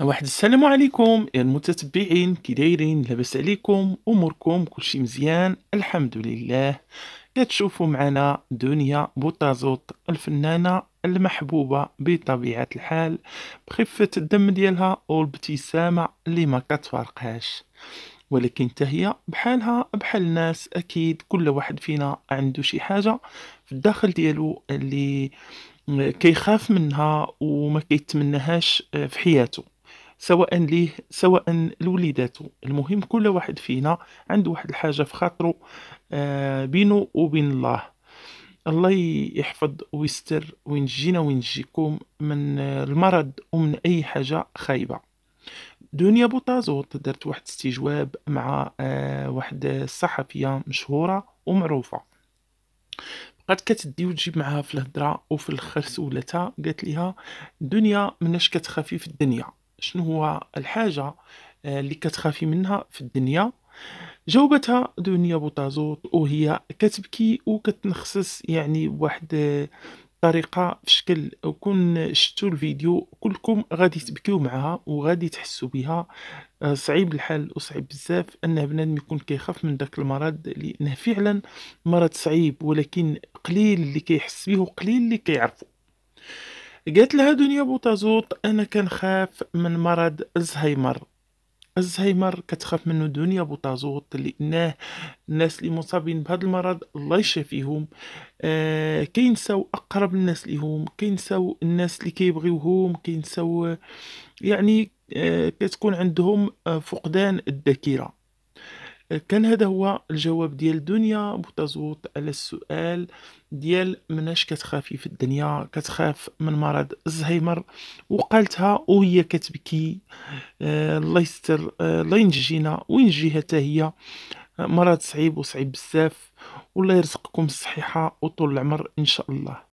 واحد السلام عليكم يا المتتبعين، كي دايرين؟ لاباس عليكم؟ اموركم كلشي مزيان؟ الحمد لله. كتشوفوا معنا دنيا بوتازوط، الفنانة المحبوبة بطبيعة الحال، بخفة الدم ديالها والابتسامة اللي ما كتفارقهاش. ولكن حتى هي بحالها بحال الناس، اكيد كل واحد فينا عنده شي حاجة في الداخل ديالو اللي كيخاف منها وما كيتمناهاش في حياته، سواء ليه سواء لوليداتو. المهم كل واحد فينا عنده واحد الحاجة في خاطرو، بينه وبين الله. الله يحفظ ويستر وينجينا وينجيكم من المرض ومن أي حاجة خايبة. دنيا بوطازوط دارت واحد استجواب مع واحد الصحفية مشهورة ومعروفة، بقات كتدي وتجيب معاها في الهضرة، وفي الاخر سولتها قالت ليها: دنيا مناش كتخافي في الدنيا؟ شنو هو الحاجة اللي كتخافي منها في الدنيا؟ جاوبتها دنيا بوطازوط وهي كتبكي وكتنخسس، يعني بواحد طريقة في شكل كون شفتوا الفيديو كلكم غادي تبكيو معها وغادي تحسوا بها. صعيب الحال وصعيب بزاف أنه بنادم يكون كيخاف من داك المرض، لأنه فعلًا مرض صعيب، ولكن قليل اللي كيحس بيه وقليل اللي كيعرفو. قالت لها دنيا بوطازوط: أنا كنخاف من مرض الزهايمر. الزهايمر كتخاف منه دنيا بوطازوط لأنه الناس اللي مصابين بهذا المرض الله يشافيهم، كينساو أقرب الناس ليهم، كينساو الناس اللي كيبغيوهم، كينساو، يعني كتكون عندهم فقدان الذاكرة. كان هذا هو الجواب ديال دنيا بوطازوط على السؤال ديال مناش كتخافي في الدنيا. كتخاف من مرض الزهايمر، وقالتها وهي كتبكي: الله يستر، الله ينجينا وينجيها حتى هي. مرض صعيب وصعيب بزاف، والله يرزقكم الصحيحة وطول العمر إن شاء الله.